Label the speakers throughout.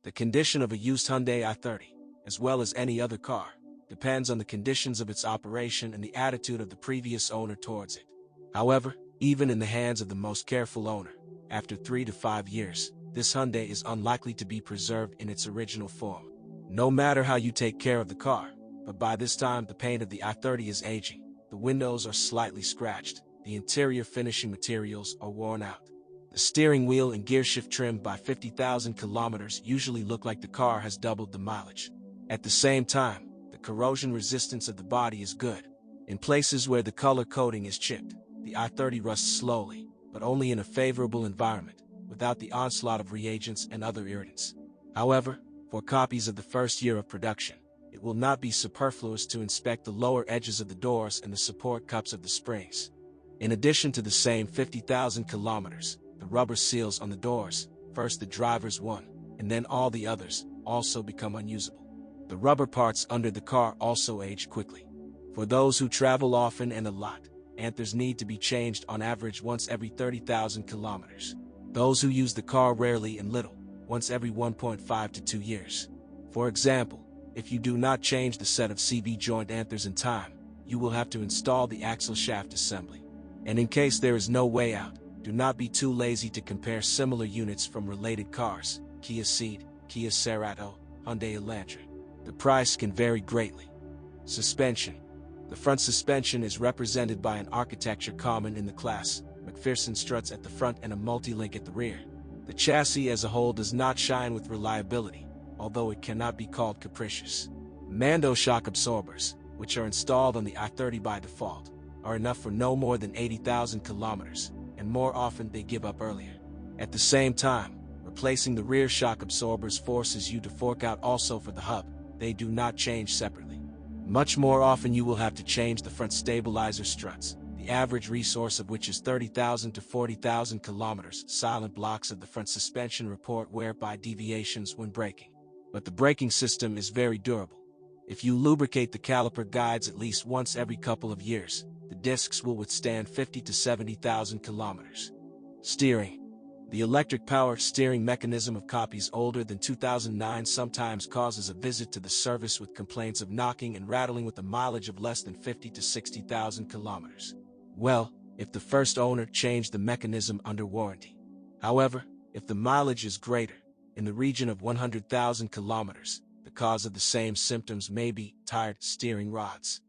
Speaker 1: The condition of a used Hyundai i30, as well as any other car, depends on the conditions of its operation and the attitude of the previous owner towards it. However, even in the hands of the most careful owner, after 3 to 5 years, this Hyundai is unlikely to be preserved in its original form. No matter how you take care of the car, but by this time the paint of the i30 is aging, the windows are slightly scratched, the interior finishing materials are worn out. The steering wheel and gearshift trimmed by 50,000 kilometers usually look like the car has doubled the mileage. At the same time, the corrosion resistance of the body is good. In places where the color coating is chipped, the i30 rusts slowly, but only in a favorable environment, without the onslaught of reagents and other irritants. However, for copies of the first year of production, it will not be superfluous to inspect the lower edges of the doors and the support cups of the springs. In addition to the same 50,000 kilometers, the rubber seals on the doors, first the driver's one, and then all the others, also become unusable. The rubber parts under the car also age quickly. For those who travel often and a lot, anthers need to be changed on average once every 30,000 kilometers. Those who use the car rarely and little, once every 1.5 to 2 years. For example, if you do not change the set of CV joint anthers in time, you will have to install the axle shaft assembly. And in case there is no way out, do not be too lazy to compare similar units from related cars, Kia Ceed, Kia Cerato, Hyundai Elantra. The price can vary greatly. Suspension. The front suspension is represented by an architecture common in the class, McPherson struts at the front and a multi-link at the rear. The chassis as a whole does not shine with reliability, although it cannot be called capricious. Mando shock absorbers, which are installed on the i30 by default, are enough for no more than 80,000 kilometers, and more often they give up earlier. At the same time, replacing the rear shock absorbers forces you to fork out also for the hub. They do not change separately. Much more often you will have to change the front stabilizer struts, the average resource of which is 30,000 to 40,000 kilometers. Silent blocks of the front suspension report wear-by deviations when braking. But the braking system is very durable. If you lubricate the caliper guides at least once every couple of years, the discs will withstand 50 to 70,000 kilometers. Steering. The electric power steering mechanism of copies older than 2009 sometimes causes a visit to the service with complaints of knocking and rattling with a mileage of less than 50 to 60,000 kilometers. Well, if the first owner changed the mechanism under warranty. However, if the mileage is greater, in the region of 100,000 kilometers, the cause of the same symptoms may be tired steering rods.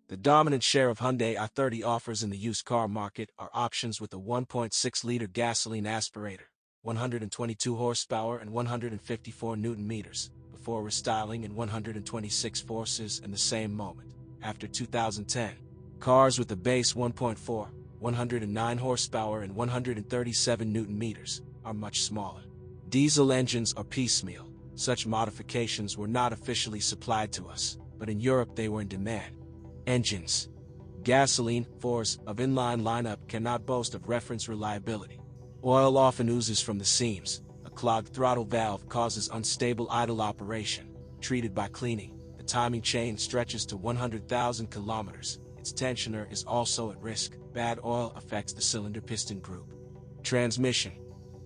Speaker 1: The dominant share of Hyundai i30 offers in the used car market are options with a 1.6-liter gasoline aspirator, 122 horsepower and 154 newton-meters, before restyling and 126 forces in the same moment. After 2010, cars with a base 1.4, 109 horsepower and 137 newton-meters are much smaller. Diesel engines are piecemeal. Such modifications were not officially supplied to us, but in Europe they were in demand. Engines. Gasoline 4s of inline lineup cannot boast of reference reliability. Oil often oozes from the seams. A clogged throttle valve causes unstable idle operation. Treated by cleaning, the timing chain stretches to 100,000 kilometers. Its tensioner is also at risk. Bad oil affects the cylinder piston group. Transmission.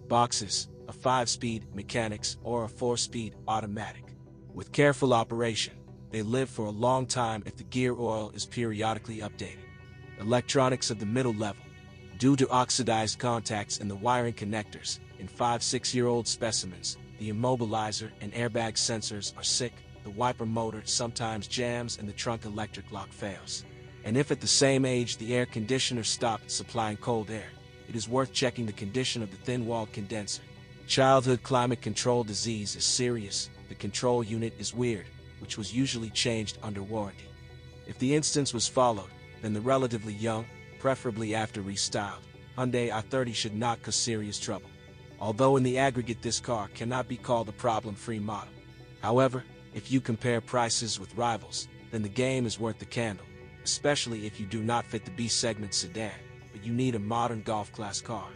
Speaker 1: Boxes, a 5-speed mechanics or a 4-speed automatic. With careful operation, they live for a long time if the gear oil is periodically updated. Electronics of the middle level. Due to oxidized contacts in the wiring connectors, in 5-6-year-old specimens, the immobilizer and airbag sensors are sick, the wiper motor sometimes jams and the trunk electric lock fails. And if at the same age the air conditioner stopped supplying cold air, it is worth checking the condition of the thin-walled condenser. Childhood climate control disease is serious. The control unit is weird, which was usually changed under warranty. If the instance was followed, then the relatively young, preferably after restyled, Hyundai i30 should not cause serious trouble. Although in the aggregate this car cannot be called a problem-free model. However, if you compare prices with rivals, then the game is worth the candle, especially if you do not fit the B-segment sedan, but you need a modern golf-class car.